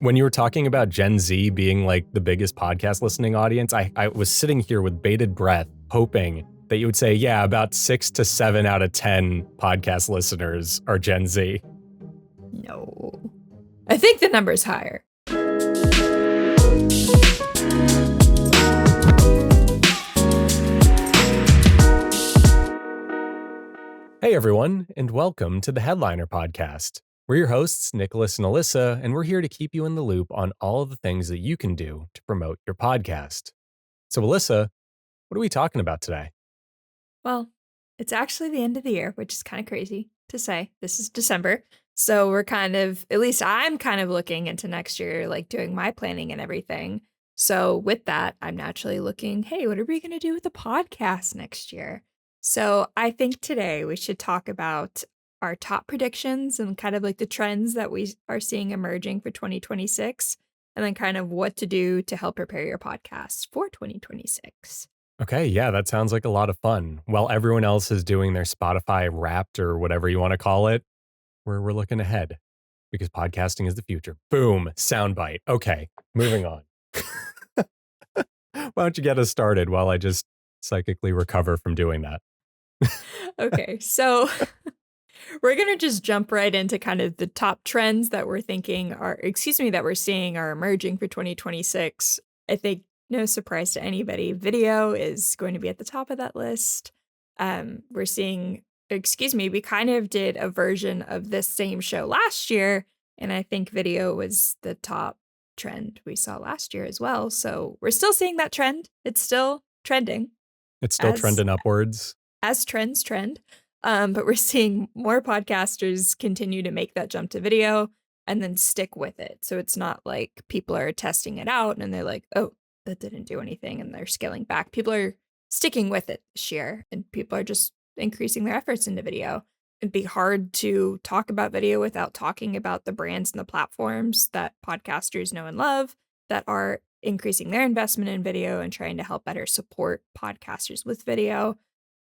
When you were talking about Gen Z being like the biggest podcast listening audience, I was sitting here with bated breath, hoping that you would say, yeah, about 6 to 7 out of 10 podcast listeners are Gen Z. No. I think the number's higher. Hey everyone, and welcome to the Headliner Podcast. We're your hosts, Nicholas and Alyssa, and we're here to keep you in the loop on all of the things that you can do to promote your podcast. So Alyssa, what are we talking about today? Well, it's actually the end of the year, which is kind of crazy to say. This is December. So we're at least I'm kind of looking into next year, like doing my planning and everything. So with that, I'm naturally looking, hey, what are we going to do with the podcast next year? So I think today we should talk about our top predictions and kind of like the trends that we are seeing emerging for 2026, and then kind of what to do to help prepare your podcast for 2026. Okay, yeah, that sounds like a lot of fun. While everyone else is doing their Spotify Wrapped or whatever you want to call it, we're looking ahead because podcasting is the future. Boom, soundbite. Okay, moving on. Why don't you get us started while I just psychically recover from doing that? Okay, so we're going to just jump right into kind of the top trends that we're seeing are emerging for 2026. I think no surprise to anybody, video is going to be at the top of that list. We kind of did a version of this same show last year, and I think video was the top trend we saw last year as well. So we're still seeing that trend. It's still trending It's still as trending upwards. as trends trend. But we're seeing more podcasters continue to make that jump to video and then stick with it. So it's not like people are testing it out and they're like, oh, that didn't do anything, and they're scaling back. People are sticking with it this year, and people are just increasing their efforts into video. It'd be hard to talk about video without talking about the brands and the platforms that podcasters know and love that are increasing their investment in video and trying to help better support podcasters with video.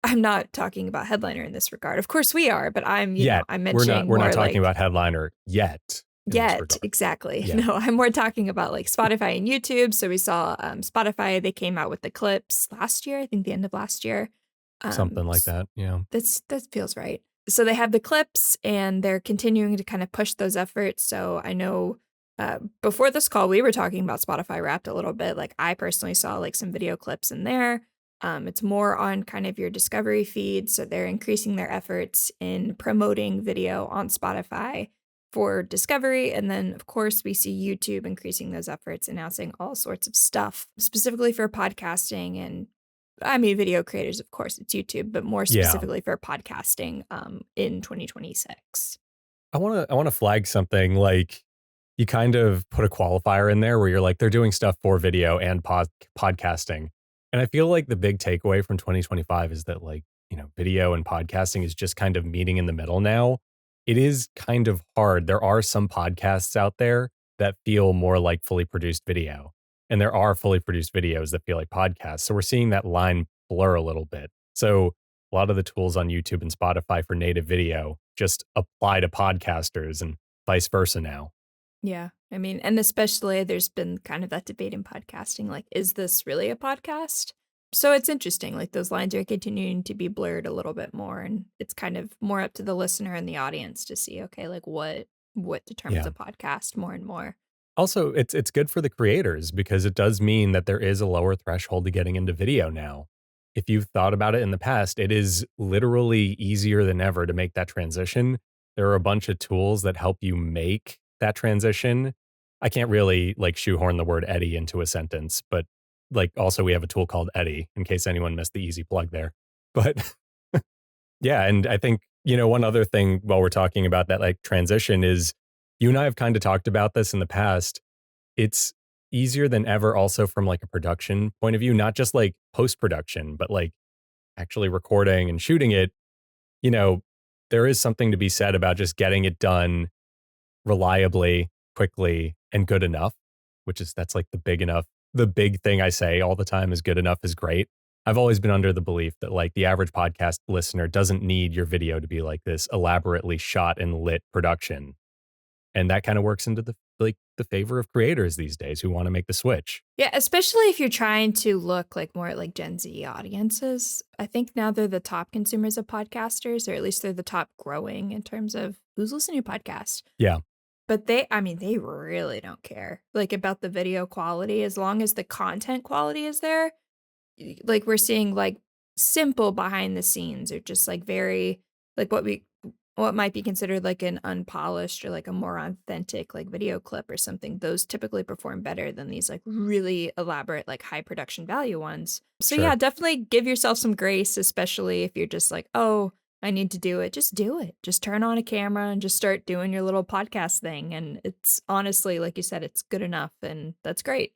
I'm not talking about Headliner in this regard. Of course we are, but I'm mentioning we're not more talking like about Headliner yet. exactly. Yeah. No, I'm more talking about like Spotify and YouTube. So we saw Spotify, they came out with the clips last year, I think the end of last year. Something like that. Yeah. That feels right. So they have the clips and they're continuing to kind of push those efforts. So I know before this call, we were talking about Spotify Wrapped a little bit. Like I personally saw like some video clips in there. It's more on kind of your discovery feed. So they're increasing their efforts in promoting video on Spotify for discovery. And then, of course, we see YouTube increasing those efforts, announcing all sorts of stuff specifically for podcasting. And I mean, video creators, of course, it's YouTube, but more Yeah. specifically for podcasting in 2026. I want to flag something. Like, you kind of put a qualifier in there where you're like, they're doing stuff for video and podcasting. And I feel like the big takeaway from 2025 is that, like, video and podcasting is just kind of meeting in the middle now. It is kind of hard. There are some podcasts out there that feel more like fully produced video, and there are fully produced videos that feel like podcasts. So we're seeing that line blur a little bit. So a lot of the tools on YouTube and Spotify for native video just apply to podcasters and vice versa now. Yeah. I mean, and especially there's been kind of that debate in podcasting, like, is this really a podcast? So it's interesting, like those lines are continuing to be blurred a little bit more, and it's kind of more up to the listener and the audience to see, okay, like what determines Yeah. a podcast more and more. Also, it's good for the creators because it does mean that there is a lower threshold to getting into video now. If you've thought about it in the past, it is literally easier than ever to make that transition. There are a bunch of tools that help you make that transition. I can't really like shoehorn the word Eddie into a sentence, but like also we have a tool called Eddie in case anyone missed the easy plug there. But yeah, and I think, one other thing while we're talking about that like transition is you and I have kind of talked about this in the past. It's easier than ever also from like a production point of view, not just like post-production, but like actually recording and shooting it. You know, there is something to be said about just getting it done reliably, quickly, and good enough, that's like the big thing I say all the time is good enough is great. I've always been under the belief that like the average podcast listener doesn't need your video to be like this elaborately shot and lit production. And that kind of works into the like the favor of creators these days who want to make the switch. Yeah, especially if you're trying to look like more like Gen Z audiences. I think now they're the top consumers of podcasters, or at least they're the top growing in terms of who's listening to podcasts. Yeah, But I mean, they really don't care like about the video quality as long as the content quality is there. Like we're seeing like simple behind the scenes or just like very like what might be considered like an unpolished or like a more authentic like video clip or something. Those typically perform better than these like really elaborate like high production value ones. So yeah, sure. definitely give yourself some grace, especially if you're just like, oh, I need to do it. Just do it. Just turn on a camera and just start doing your little podcast thing. And it's honestly, like you said, it's good enough. And that's great.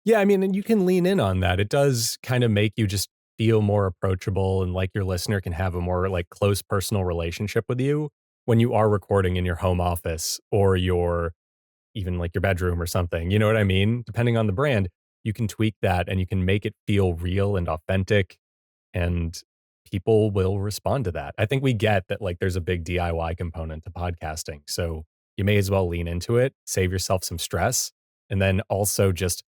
Yeah, I mean, and you can lean in on that. It does kind of make you just feel more approachable and like your listener can have a more like close personal relationship with you when you are recording in your home office or your even like your bedroom or something. You know what I mean? Depending on the brand, you can tweak that and you can make it feel real and authentic and people will respond to that. I think we get that like there's a big DIY component to podcasting. So you may as well lean into it, save yourself some stress, and then also just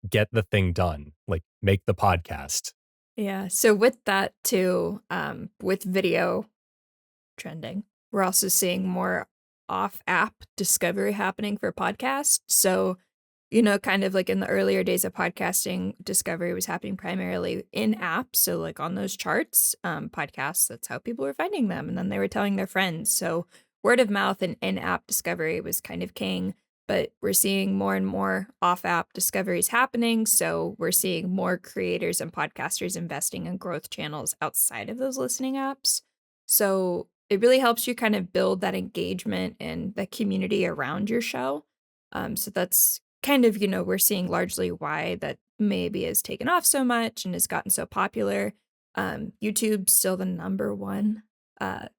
get the thing done, like, make the podcast. Yeah. So with that too, with video trending, we're also seeing more off app discovery happening for podcasts. So, kind of like in the earlier days of podcasting, discovery was happening primarily in apps. So, like on those charts, podcasts, that's how people were finding them. And then they were telling their friends. So, word of mouth and in app discovery was kind of king. But we're seeing more and more off app discoveries happening. So, we're seeing more creators and podcasters investing in growth channels outside of those listening apps. So, it really helps you kind of build that engagement and the community around your show. So that's kind of, we're seeing largely why that maybe has taken off so much and has gotten so popular. YouTube's still the number one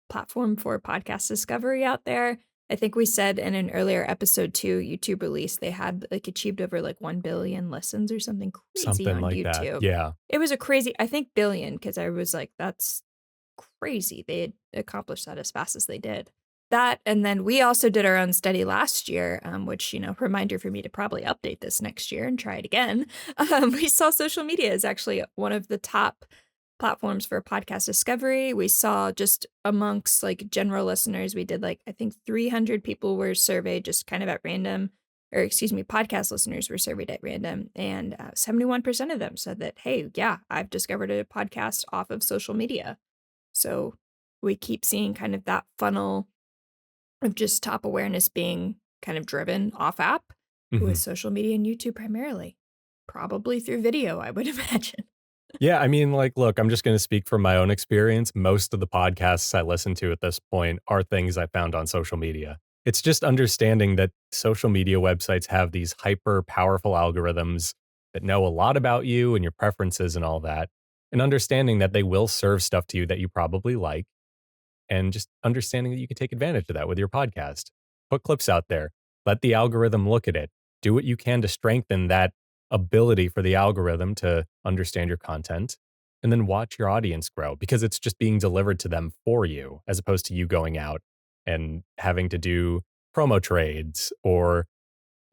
platform for podcast discovery out there. I think we said in an earlier episode too, YouTube release, they had like achieved over like 1 billion listens or something crazy Something on like that. YouTube. Yeah. It was a crazy, I think billion, because I was like, that's crazy they had accomplished that as fast as they did. That, and then we also did our own study last year, which, reminder for me to probably update this next year and try it again. We saw social media is actually one of the top platforms for podcast discovery. We saw just amongst like general listeners, we did like, I think 300 people were surveyed just kind of at random, or excuse me, podcast listeners were surveyed at random. And 71% of them said that, hey, yeah, I've discovered a podcast off of social media. So we keep seeing kind of that funnel of just top awareness being kind of driven off app with Mhm. social media and YouTube primarily. Probably through video, I would imagine. Yeah, I mean, like, look, I'm just gonna speak from my own experience. Most of the podcasts I listen to at this point are things I found on social media. It's just understanding that social media websites have these hyper powerful algorithms that know a lot about you and your preferences and all that, and understanding that they will serve stuff to you that you probably like. And just understanding that you can take advantage of that with your podcast. Put clips out there. Let the algorithm look at it. Do what you can to strengthen that ability for the algorithm to understand your content and then watch your audience grow because it's just being delivered to them for you as opposed to you going out and having to do promo trades or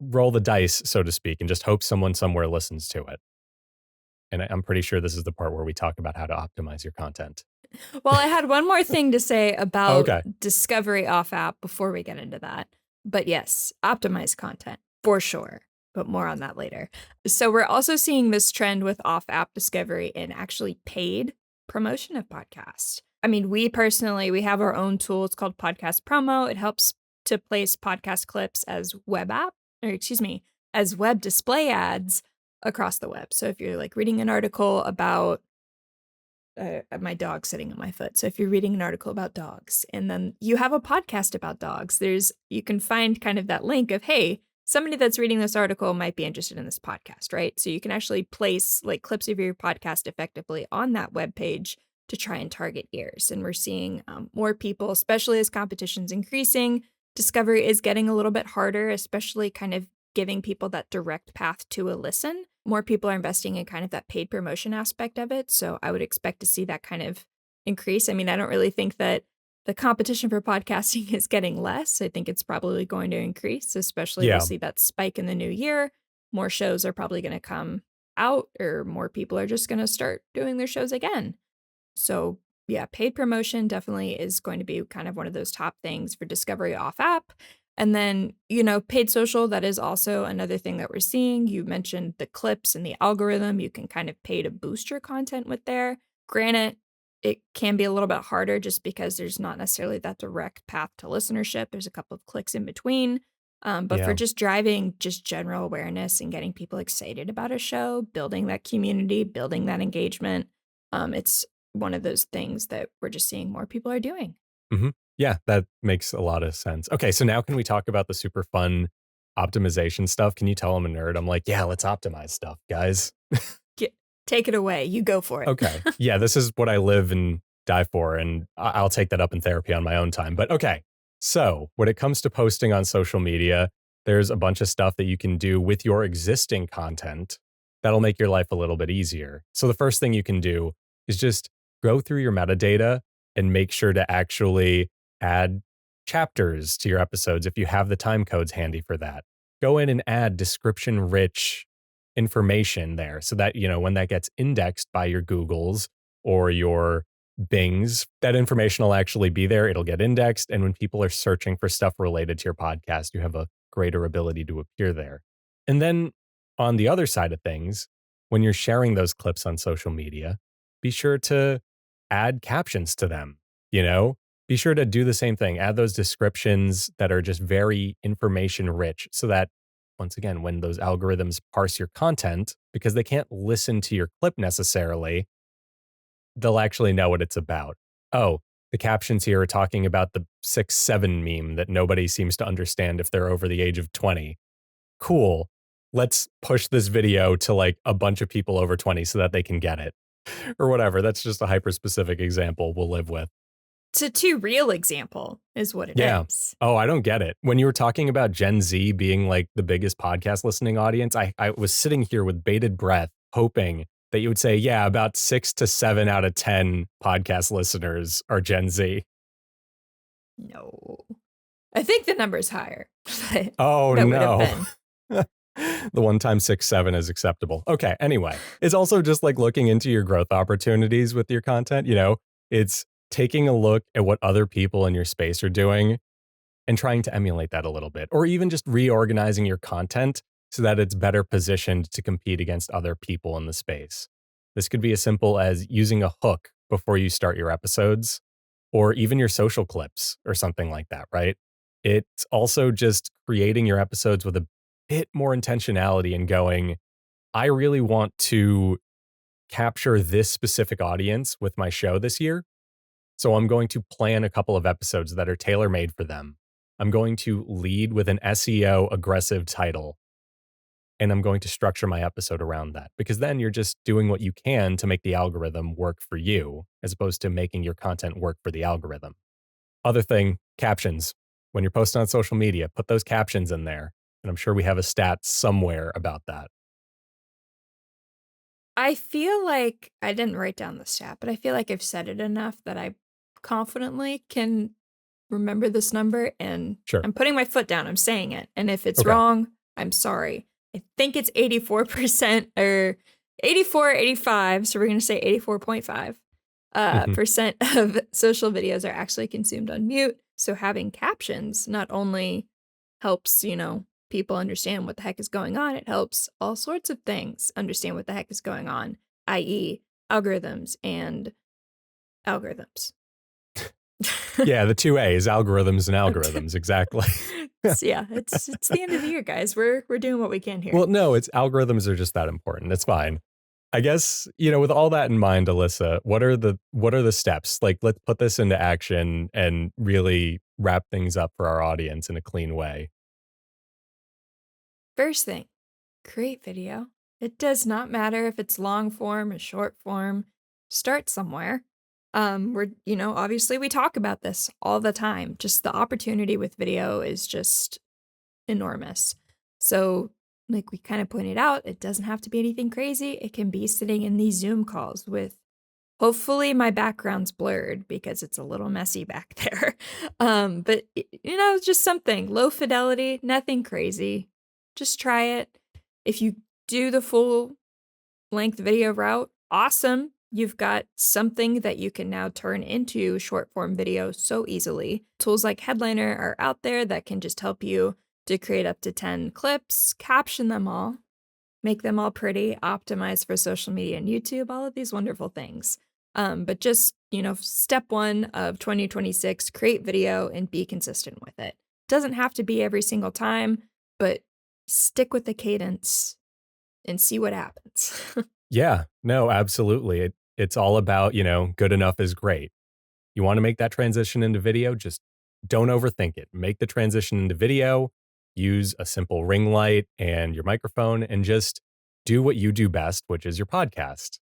roll the dice, so to speak, and just hope someone somewhere listens to it. And I'm pretty sure this is the part where we talk about how to optimize your content. Well, I had one more thing to say about Okay. discovery off app before we get into that. But yes, optimize content for sure, but more on that later. So we're also seeing this trend with off app discovery in actually paid promotion of podcasts. I mean, we have our own tool. It's called Podcast Promo. It helps to place podcast clips as web app, or excuse me, as web display ads across the web. So if you're like reading an article about my dog sitting on my foot. So if you're reading an article about dogs and then you have a podcast about dogs, you can find kind of that link of, hey, somebody that's reading this article might be interested in this podcast, right? So you can actually place like clips of your podcast effectively on that web page to try and target ears. And we're seeing more people, especially as competition's increasing. Discovery is getting a little bit harder, especially kind of giving people that direct path to a listen. More people are investing in kind of that paid promotion aspect of it. So I would expect to see that kind of increase. I mean, I don't really think that the competition for podcasting is getting less. I think it's probably going to increase, especially we'll Yeah. see that spike in the new year. More shows are probably going to come out, or more people are just going to start doing their shows again. So, yeah, paid promotion definitely is going to be kind of one of those top things for discovery off app. And then, paid social, that is also another thing that we're seeing. You mentioned the clips and the algorithm. You can kind of pay to boost your content with there. Granted, it can be a little bit harder just because there's not necessarily that direct path to listenership. There's a couple of clicks in between. But for Yeah. just driving just general awareness and getting people excited about a show, building that community, building that engagement, it's one of those things that we're just seeing more people are doing. Mhm. Yeah, that makes a lot of sense. Okay, so now can we talk about the super fun optimization stuff? Can you tell I'm a nerd? I'm like, "Yeah, let's optimize stuff, guys." Get Take it away. You go for it. Okay. Yeah, this is what I live and die for, and I'll take that up in therapy on my own time. But okay. So, when it comes to posting on social media, there's a bunch of stuff that you can do with your existing content that'll make your life a little bit easier. So, the first thing you can do is just go through your metadata and make sure to actually add chapters to your episodes if you have the time codes handy for that. Go in and add description rich information there so that, when that gets indexed by your Googles or your Bings, that information will actually be there. It'll get indexed. And when people are searching for stuff related to your podcast, you have a greater ability to appear there. And then on the other side of things, when you're sharing those clips on social media, be sure to add captions to them, you know? Be sure to do the same thing. Add those descriptions that are just very information rich so that once again, when those algorithms parse your content, because they can't listen to your clip necessarily, they'll actually know what it's about. Oh, the captions here are talking about the 6'7" meme that nobody seems to understand if they're over the age of 20. Cool. Let's push this video to like a bunch of people over 20 so that they can get it or whatever. That's just a hyper specific example we'll live with. It's a too real example, is what it Yeah. is. Oh, I don't get it. When you were talking about Gen Z being like the biggest podcast listening audience, I was sitting here with bated breath, hoping that you would say, yeah, about 6 to 7 out of 10 podcast listeners are Gen Z. No. I think the number's higher, but Oh, that would have no. been. The one time 6, 7 is acceptable. Okay. Anyway, it's also just like looking into your growth opportunities with your content. It's taking a look at what other people in your space are doing and trying to emulate that a little bit, or even just reorganizing your content so that it's better positioned to compete against other people in the space. This could be as simple as using a hook before you start your episodes, or even your social clips or something like that, right? It's also just creating your episodes with a bit more intentionality and going, I really want to capture this specific audience with my show this year. So I'm going to plan a couple of episodes that are tailor made for them. I'm going to lead with an SEO aggressive title, and I'm going to structure my episode around that because then you're just doing what you can to make the algorithm work for you as opposed to making your content work for the algorithm. Other thing, captions. When you're posting on social media, put those captions in there. And I'm sure we have a stat somewhere about that. I feel like I didn't write down the stat, but I feel like I've said it enough that I confidently can remember this number, and Sure. I'm putting my foot down. I'm saying it. And if it's Okay. wrong, I'm sorry. I think it's 84% or 84, 85. So we're going to say 84.5 Hmm. percent of social videos are actually consumed on mute. So having captions not only helps, people understand what the heck is going on, it helps all sorts of things understand what the heck is going on, i.e., algorithms and algorithms. Yeah, the two A's, algorithms and algorithms. Exactly. So yeah, it's the end of the year, guys. We're doing what we can here. Well, no, it's algorithms are just that important. It's fine. I guess, with all that in mind, Alyssa, what are the steps? Like, let's put this into action and really wrap things up for our audience in a clean way. First thing, create video. It does not matter if it's long form or short form. Start somewhere. Obviously we talk about this all the time. Just the opportunity with video is just enormous. So, like we kind of pointed out, it doesn't have to be anything crazy. It can be sitting in these Zoom calls with Hopefully my background's blurred because it's a little messy back there. But just something low fidelity, nothing crazy. Just try it. If you do the full length video route, awesome. You've got something that you can now turn into short form video so easily. Tools like Headliner are out there that can just help you to create up to 10 clips, caption them all, make them all pretty, optimize for social media and YouTube, all of these wonderful things. But just, step one of 2026, create video and be consistent with it. Doesn't have to be every single time, but stick with the cadence and see what happens. Yeah, no, absolutely. It's all about, good enough is great. You want to make that transition into video, just don't overthink it. Make the transition into video, use a simple ring light and your microphone, and just do what you do best, which is your podcast,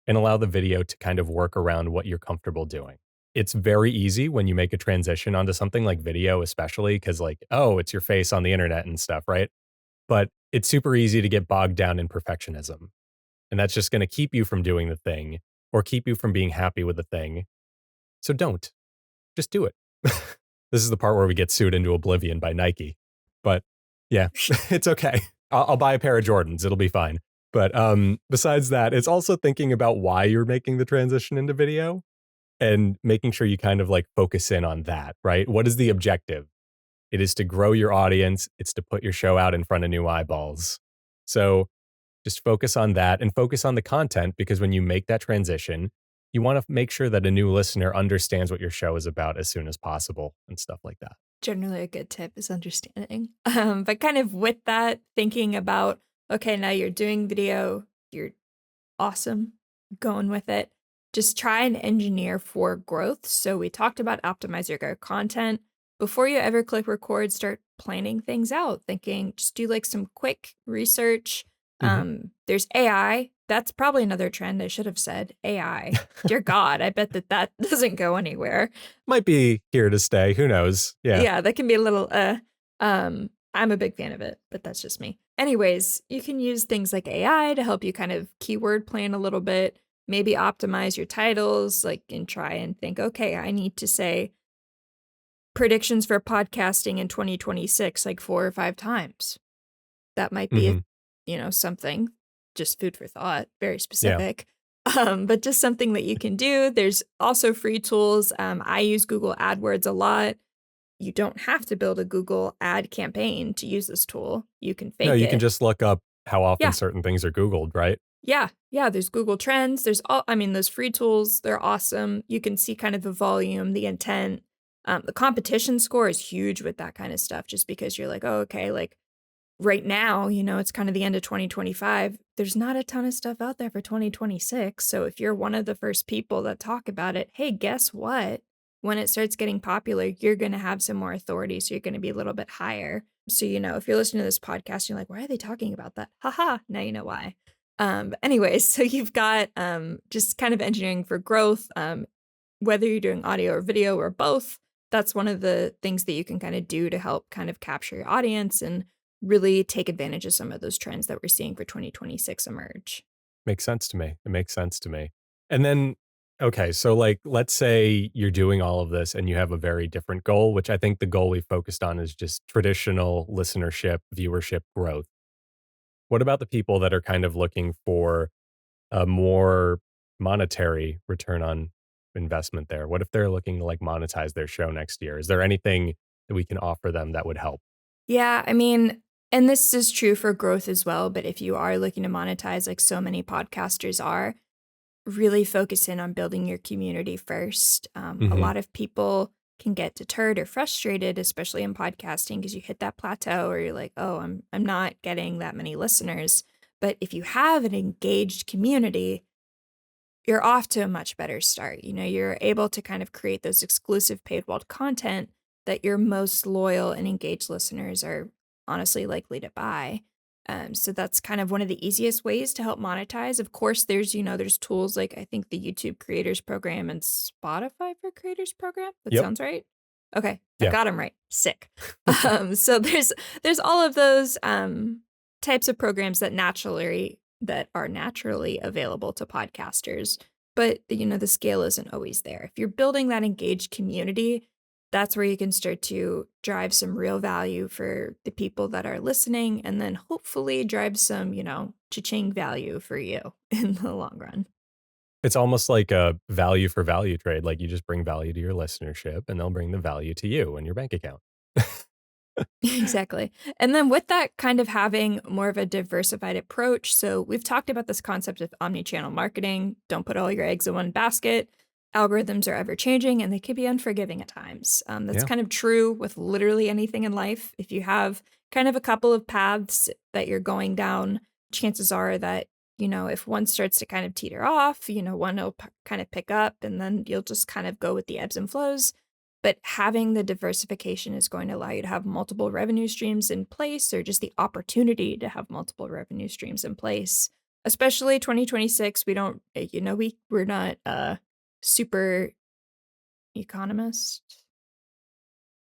and allow the video to kind of work around what you're comfortable doing. It's very easy when you make a transition onto something like video, especially because, like, oh, it's your face on the internet and stuff, right? But it's super easy to get bogged down in perfectionism. And that's just going to keep you from doing the thing or keep you from being happy with the thing. So don't. Just do it. This is the part where we get sued into oblivion by Nike. But yeah, it's okay. I'll buy a pair of Jordans. It'll be fine. But besides that, it's also thinking about why you're making the transition into video and making sure you kind of like focus in on that, right? What is the objective? It is to grow your audience. It's to put your show out in front of new eyeballs. So just focus on that and focus on the content because when you make that transition, you want to make sure that a new listener understands what your show is about as soon as possible and stuff like that. Generally, a good tip is understanding. But kind of with that, thinking about, okay, now you're doing video, you're awesome, going with it. Just try and engineer for growth. So we talked about optimize your content. Before you ever click record, start planning things out, thinking just do like some quick research. Mhm. There's AI. That's probably another trend I should have said. AI. Dear God, I bet that doesn't go anywhere. Might be here to stay. Who knows? Yeah. Yeah, that can be a little I'm a big fan of it, but that's just me. Anyways, you can use things like AI to help you kind of keyword plan a little bit, maybe optimize your titles, like and try and think, okay, I need to say predictions for podcasting in 2026 like 4 or 5 times. That might be Mhm. something, just food for thought, very Yeah. specific. But just something that you can do. There's also free tools. I use Google AdWords a lot. You don't have to build a Google ad campaign to use this tool. You can No, fake you can it. just look up how often Yeah. certain things are Googled, right? Yeah. Yeah. There's Google Trends. Those free tools, they're awesome. You can see kind of the volume, the intent. The competition score is huge with that kind of stuff, just because you're like, oh, okay, like right now, it's kind of the end of 2025. There's not a ton of stuff out there for 2026. So if you're one of the first people that talk about it, hey, guess what? When it starts getting popular, you're going to have some more authority. So you're going to be a little bit higher. So, if you're listening to this podcast, you're like, why are they talking about that? Haha. Now you know why. But anyways, so you've got just kind of engineering for growth, whether you're doing audio or video or both. That's one of the things that you can kind of do to help kind of capture your audience and really take advantage of some of those trends that we're seeing for 2026 emerge. Makes sense to me. It makes sense to me. And then, okay, so like, let's say you're doing all of this and you have a very different goal, which I think the goal we focused on is just traditional listenership, viewership growth. What about the people that are kind of looking for a more monetary return on investment there? What if they're looking to like monetize their show next year? Is there anything that we can offer them that would help? Yeah, I mean, and this is true for growth as well, but if you are looking to monetize like so many podcasters are, really focus in on building your community first. A Hmm. lot of people can get deterred or frustrated, especially in podcasting, because you hit that plateau where you're like, oh, I'm not getting that many listeners. But if you have an engaged community, you're off to a much better start. You're able to kind of create those exclusive paywalled content that your most loyal and engaged listeners are honestly likely to buy. So that's kind of one of the easiest ways to help monetize. Of course, there's tools like I think the YouTube Creators Program and Spotify for Creators Program. That Yep. sounds right. Okay, I Yeah. got them right. Sick. So there's all of those types of programs that are naturally available to podcasters. but the scale isn't always there. If you're building that engaged community, that's where you can start to drive some real value for the people that are listening and then hopefully drive some, cha-ching value for you in the long run. It's almost like a value for value trade, like, you just bring value to your listenership, and they'll bring the value to you and your bank account. Exactly. And then with that kind of having more of a diversified approach. So we've talked about this concept of omni-channel marketing. Don't put all your eggs in one basket. Algorithms are ever changing and they can be unforgiving at times. That's Yeah. kind of true with literally anything in life. If you have kind of a couple of paths that you're going down, chances are that, if one starts to kind of teeter off, one will kind of pick up and then you'll just kind of go with the ebbs and flows. But having the diversification is going to allow you to have multiple revenue streams in place or just the opportunity to have multiple revenue streams in place. Especially 2026, we don't, we're not super economist.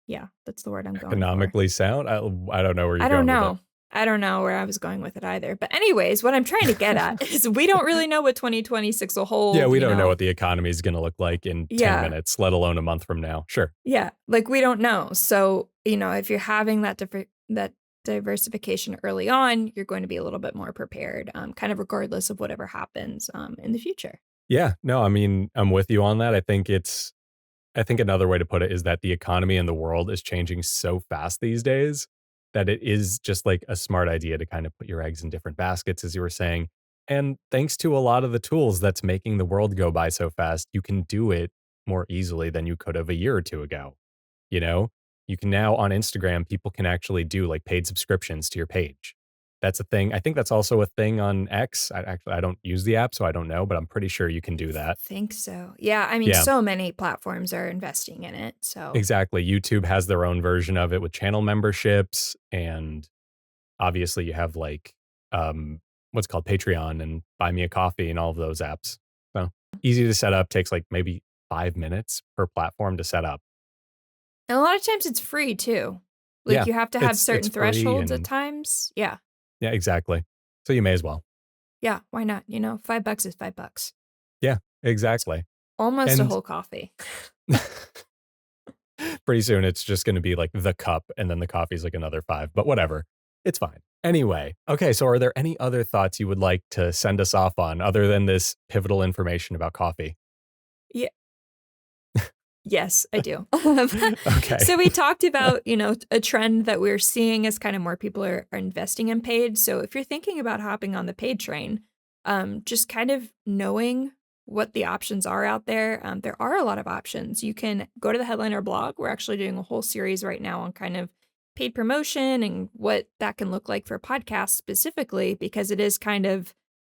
Yeah, that's the word I'm going for. Economically sound? I don't know where you're I don't going with it. know. I don't know where I was going with it either. But anyways, what I'm trying to get at is we don't really know what 2026 will Yeah, hold, we don't know what the economy is gonna look like in 10 Yeah. minutes, let alone a month from now. Sure. Yeah, like, we don't know. So, if you're having that diversification early on, you're going to be a little bit more prepared, kind of regardless of whatever happens, in the future. Yeah, no, I mean, I'm with you on that. I think another way to put it is that the economy in the world is changing so fast these days that it is just like a smart idea to kind of put your eggs in different baskets, as you were saying. And thanks to a lot of the tools that's making the world go by so fast, you can do it more easily than you could have a year or two ago. You know, you can now on Instagram, people can actually do like paid subscriptions to your page. That's a thing. I think that's also a thing on X. I don't use the app, so I don't know, but I'm pretty sure you can do that. Think so. Yeah, I mean, Yeah. so many platforms are investing in it, so Exactly. YouTube has their own version of it with channel memberships, and obviously you have like what's called Patreon and Buy Me a Coffee and all of those apps. So easy to set up, takes like maybe 5 minutes per platform to set up. and a lot of times it's free too. Like, Yeah, you have to have it's certain free thresholds at and times. Yeah. yeah, exactly. So you may as well. Yeah, why not? $5 is $5. Yeah, It's exactly. almost a And whole coffee. pretty soon it's just going to be like the cup and then the coffee's like another 5, but whatever. It's fine. Anyway, okay, so are there any other thoughts you would like to send us off on other than this pivotal information about coffee? Yeah. Yes, I do. Okay. So we talked about, a trend that we're seeing as kind of more people are investing in paid. So if you're thinking about hopping on the paid train, just kind of knowing what the options are out there. There are a lot of options. You can go to the Headliner blog. We're actually doing a whole series right now on kind of paid promotion and what that can look like for podcasts specifically, because it is kind of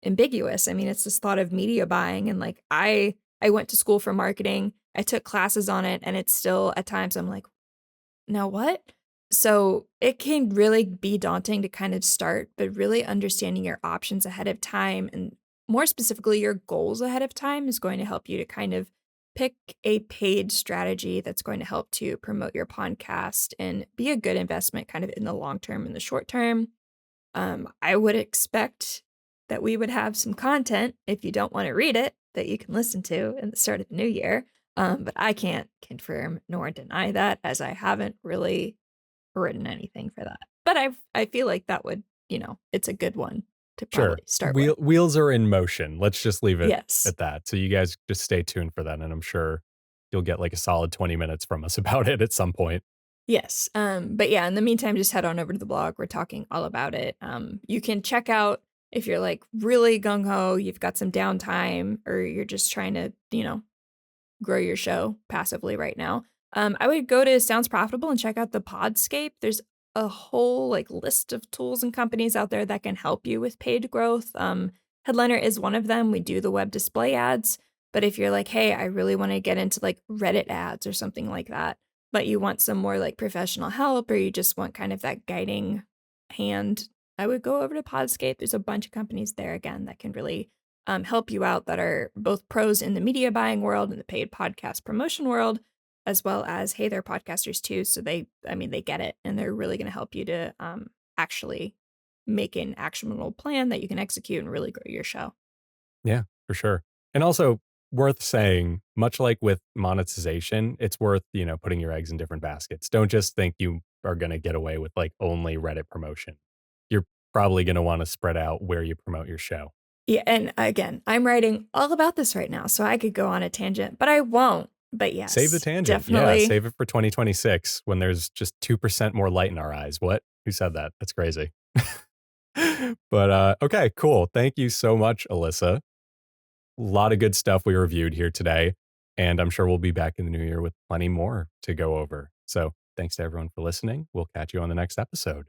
ambiguous. I mean, it's this thought of media buying and like I went to school for marketing. I took classes on it and it's still at times I'm like, "Now what?" So, it can really be daunting to kind of start, but really understanding your options ahead of time and more specifically your goals ahead of time is going to help you to kind of pick a paid strategy that's going to help to promote your podcast and be a good investment kind of in the long term and the short term. I would expect that we would have some content, if you don't wanna read it, that you can listen to in the start of the new year, but I can't confirm nor deny that as I haven't really written anything for that. But I feel like that would it's a good one to Sure. probably start with. Wheels are in motion. Let's just leave it Yes. at that. So you guys just stay tuned for that, and I'm sure you'll get like a solid 20 minutes from us about it at some point. Yes, but yeah, in the meantime, just head on over to the blog, we're talking all about it. You can check out if you're, like, really gung ho, you've got some downtime, or you're just trying to, grow your show passively right now. I would go to Sounds Profitable and check out the Podscape. There's a whole like list of tools and companies out there that can help you with paid growth. Headliner is one of them. We do the web display ads, but if you're like, hey, I really want to get into like Reddit ads or something like that, but you want some more like professional help or you just want kind of that guiding hand, I would go over to Podscape. There's a bunch of companies there again that can really help you out that are both pros in the media buying world and the paid podcast promotion world, as well as, hey, they're podcasters too. So they get it and they're really going to help you to actually make an actionable plan that you can execute and really grow your show. Yeah, for sure. And also, worth saying, much like with monetization, it's worth, putting your eggs in different baskets. Don't just think you are gonna get away with, like, only Reddit promotion. You're probably gonna wanna spread out where you promote your show. Yeah, and again, I'm writing all about this right now, so I could go on a tangent, but I won't. But Save the yes, tangent. Yeah, definitely. save it for 2026 when there's just 2% more light in our eyes. What? Who said that? That's crazy. But, okay, cool. Thank you so much, Alyssa. A lot of good stuff we reviewed here today, and I'm sure we'll be back in the new year with plenty more to go over. So, thanks to everyone for listening. We'll catch you on the next episode.